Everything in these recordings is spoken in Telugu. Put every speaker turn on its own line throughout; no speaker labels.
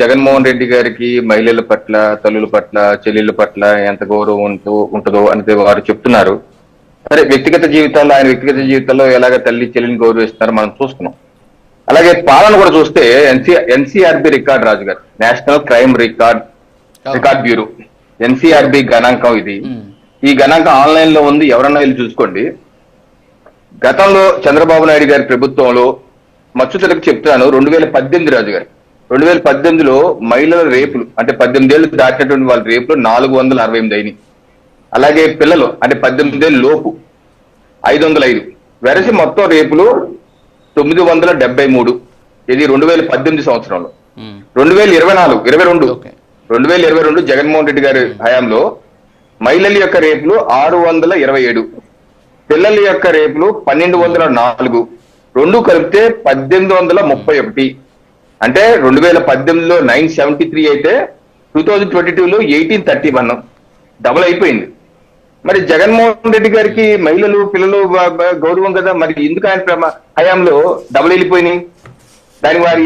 జగన్మోహన్ రెడ్డి గారికి మహిళల పట్ల, తల్లుల పట్ల, చెల్లెళ్ళ పట్ల ఎంత గౌరవం ఉంటుందో అనేది వారు చెప్తున్నారు. సరే, వ్యక్తిగత జీవితాల్లో ఆయన వ్యక్తిగత జీవితాల్లో ఎలాగ తల్లి చెల్లిని గౌరవిస్తారో మనం చూస్తున్నాం. అలాగే పాలన కూడా చూస్తే NCRB record Raju garu, National Crime Record Bureau, NCRB గణాంకం ఇది. ఈ గణాంకం ఆన్లైన్ లో ఉంది, ఎవరన్నా వెళ్ళి చూసుకోండి. గతంలో చంద్రబాబు నాయుడు గారి ప్రభుత్వంలో మచ్చుతలకు చెప్తాను, 2018 రాజు గారు, 2018లో మహిళల రేపులు అంటే 18 ఏళ్ళు దాటినటువంటి వాళ్ళ రేపులు 468 అయినాయి. అలాగే పిల్లలు అంటే 18 ఏళ్ళు లోపు 505. వెరసి మొత్తం రేపులు 973. ఇది 2018 సంవత్సరంలో. 2022 జగన్మోహన్ రెడ్డి గారి హయాంలో మహిళల యొక్క రేపులు 627, పిల్లల యొక్క రేపులు 1204, రెండు కలిపితే 1831. అంటే 2018లో 973 అయితే 2022లో 1831, డబుల్ అయిపోయింది. మరి జగన్మోహన్ రెడ్డి గారికి మహిళలు పిల్లలు గౌరవం కదా, మరి ఎందుకు ఆయన హయాంలో డబుల్ వెళ్ళిపోయినాయి? దానికి వారి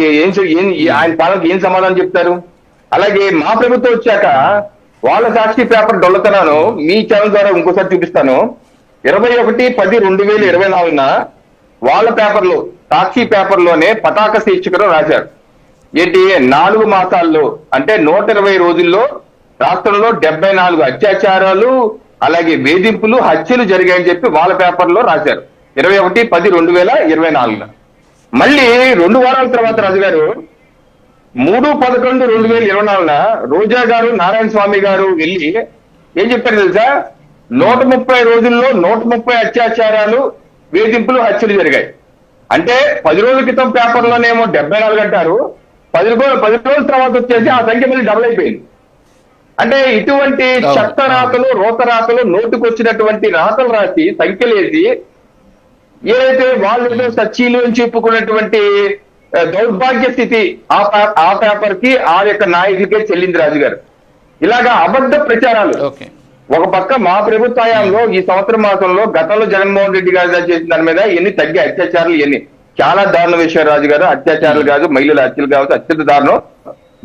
ఆయన పాలనకు ఏం సమాధానం చెప్తారు? అలాగే మా ప్రభుత్వం వచ్చాక వాళ్ళ సాక్షి పేపర్ డొల్లతనాను మీ ఛానల్ ద్వారా ఇంకోసారి చూపిస్తాను. 21/10/2024 వాళ్ళ పేపర్లో, సాక్షి పేపర్లోనే పతాక శీర్షికలో రాశారు. ఏంటి, 4 మాసాల్లో అంటే 120 రోజుల్లో రాష్ట్రంలో 74 అత్యాచారాలు, అలాగే వేధింపులు, హత్యలు జరిగాయని చెప్పి వాళ్ళ పేపర్లో రాశారు 21/10/2024. మళ్ళీ 2 వారాల తర్వాత రాజు గారు 3/11/2024 రోజా గారు, నారాయణ స్వామి గారు వెళ్ళి ఏం చెప్పారు తెలుసా? 130 రోజుల్లో 130 అత్యాచారాలు, వేధింపులు, హత్యలు జరిగాయి. అంటే 10 రోజుల క్రితం పేపర్లోనేమో 74 అంటారు, 10 రోజుల తర్వాత వచ్చేసి ఆ సంఖ్య మళ్ళీ డబుల్ అయిపోయింది. అంటే ఇటువంటి చెత్త రాతలు, రోత రాతలు, నోటుకొచ్చినటువంటి రాతలు రాసి సంఖ్యలు వేసి ఏదైతే వాళ్ళు సచ్చీలు అని చెప్పుకున్నటువంటి దౌర్భాగ్య స్థితి ఆ పేపర్ కి, ఆ యొక్క నాయకులకే చెల్లింది రాజు గారు. ఇలాగా అబద్ధ ప్రచారాలు. ఒక పక్క మా ప్రభుత్వ హయాంలో ఈ సంవత్సరం మాసంలో గతంలో జగన్మోహన్ రెడ్డి గారు చేసిన దాని మీద ఎన్ని తగ్గి అత్యాచారాలు, ఎన్ని చాలా దారుణ విషయం రాజు గారు. అత్యాచారాలు కాదు, మహిళల హత్యలు కావచ్చు, అత్యంత దారుణం,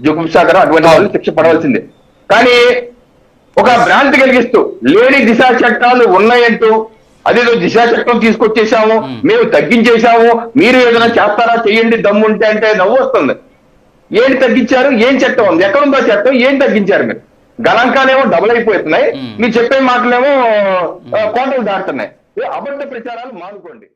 జుగుప్సాకరం, అటువంటి వాళ్ళు శిక్ష పడవలసిందే. కానీ ఒక భ్రాంతి కలిగిస్తూ లేని దిశా చట్టాలు ఉన్నాయంటూ, అదేదో దిశా చట్టం తీసుకొచ్చేసాము, మేము తగ్గించేసాము, మీరు ఏదైనా చేస్తారా చెయ్యండి దమ్ముంటే అంటే నవ్వు వస్తుంది. ఏంటి తగ్గించారు? ఏం చట్టం ఉంది? ఎక్కడుందో చట్టం? ఏం తగ్గించారు? మీరు గణాంకాలేమో డబుల్ అయిపోతున్నాయి, మీరు చెప్పే మాటలేమో కోటలు దాటుతున్నాయి. అబద్ధ ప్రచారాలు మానుకోండి.